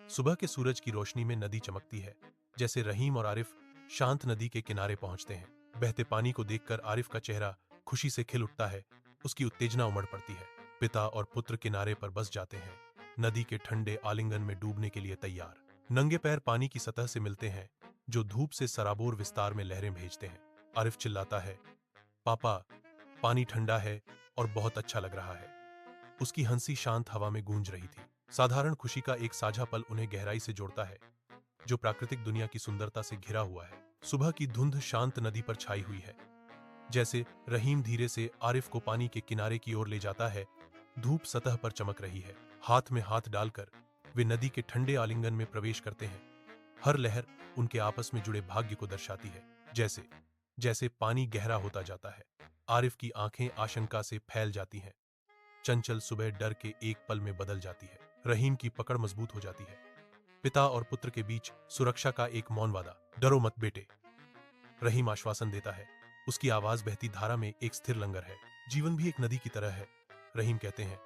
सुबह के सूरज की रोशनी में नदी चमकती है। जैसे रहीम और आरिफ शांत नदी के किनारे पहुंचते हैं। बहते पानी को देखकर आरिफ का चेहरा खुशी से खिल उठता है। उसकी उत्तेजना उमड़ पड़ती है। पिता और पुत्र किनारे पर बस जाते हैं, नदी के ठंडे आलिंगन में डूबने के लिए तैयार। नंगे पैर पानी की सतह से मिलते हैं, जो धूप से सराबोर विस्तार में लहरें भेजते हैं। आरिफ चिल्लाता है, पापा, पानी ठंडा है और बहुत अच्छा लग रहा है। उसकी हंसी शांत हवा में गूंज रही थी। साधारण खुशी का एक साझा पल उन्हें गहराई से जोड़ता है, जो प्राकृतिक दुनिया की सुंदरता से घिरा हुआ है। सुबह की धुंध शांत नदी पर छाई हुई है। जैसे रहीम धीरे से आरिफ को पानी के किनारे की ओर ले जाता है, धूप सतह पर चमक रही है। हाथ में हाथ डालकर वे नदी के ठंडे आलिंगन में प्रवेश करते हैं। हर लहर उनके आपस में जुड़े भाग्य को दर्शाती है। जैसे जैसे पानी गहरा होता जाता है, आरिफ की आंखें आशंका से फैल जाती हैं। चंचल सुबह डर के एक पल में बदल जाती है। रहीम की पकड़ मजबूत हो जाती है। पिता और पुत्र के बीच सुरक्षा का एक मौन वादा। डरो मत बेटे, रहीम आश्वासन देता है। उसकी आवाज बहती धारा में एक स्थिर लंगर है। जीवन भी एक नदी की तरह है, रहीम कहते हैं,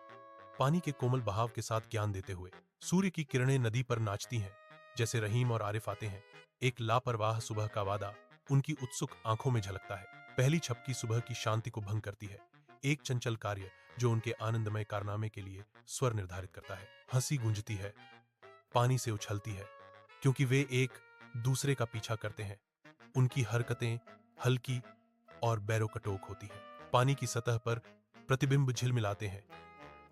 पानी के कोमल बहाव के साथ ज्ञान देते हुए। सूर्य की किरणें नदी पर नाचती हैं। जैसे रहीम और आरिफ आते हैं, एक लापरवाह सुबह का वादा उनकी उत्सुक आंखों में झलकता है। पहली छपकी सुबह की शांति को भंग करती है। एक चंचल कार्य जो उनके आनंदमय कारनामे के लिए स्वर निर्धारित करता है। हंसी गूंजती है, पानी से उछलती है, क्योंकि वे एक दूसरे का पीछा करते हैं। उनकी हरकतें हल्की और बैरोकटोक होती हैं। पानी की सतह पर प्रतिबिंब झिलमिलाते हैं,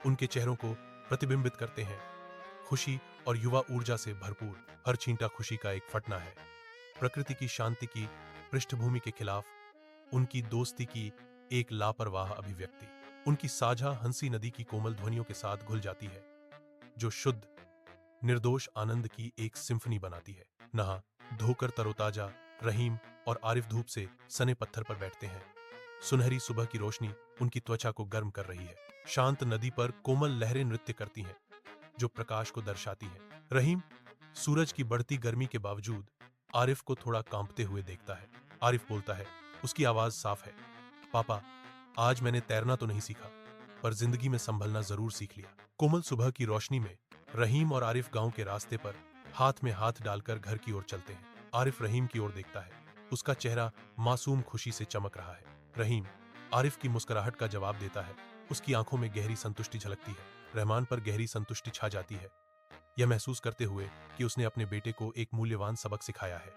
उनके चेहरों को प्रतिबिंबित करते हैं। खुशी और युवा ऊर्जा से भरपूर, हर छींटा खुशी का एक फटना है। प्रकृति की शांति की पृष्ठभूमि के खिलाफ उनकी दोस्ती की एक लापरवाह अभिव्यक्ति। उनकी साझा हंसी नदी की कोमल ध्वनियों के साथ घुल जाती है, जो शुद्ध निर्दोष आनंद की एक सिम्फनी बनाती है। नहा धोकर तरोताजा रहीम और आरिफ धूप से सने पत्थर पर बैठते हैं। सुनहरी सुबह की रोशनी उनकी त्वचा को गर्म कर रही है। शांत नदी पर कोमल लहरें नृत्य करती हैं, जो प्रकाश को दर्शाती हैं। रहीम सूरज की बढ़ती गर्मी के बावजूद आरिफ को थोड़ा कांपते हुए देखता है। आरिफ बोलता है, उसकी आवाज साफ है, पापा, आज मैंने तैरना तो नहीं सीखा, पर जिंदगी में संभलना जरूर सीख लिया। कोमल सुबह की रोशनी में रहीम और आरिफ गांव के रास्ते पर हाथ में हाथ डालकर घर की ओर चलते हैं। आरिफ रहीम की ओर देखता है, उसका चेहरा मासूम खुशी से चमक रहा है। रहीम आरिफ की मुस्कुराहट का जवाब देता है। उसकी आंखों में गहरी संतुष्टि झलकती है। रहमान पर गहरी संतुष्टि छा जाती है, यह महसूस करते हुए कि उसने अपने बेटे को एक मूल्यवान सबक सिखाया है।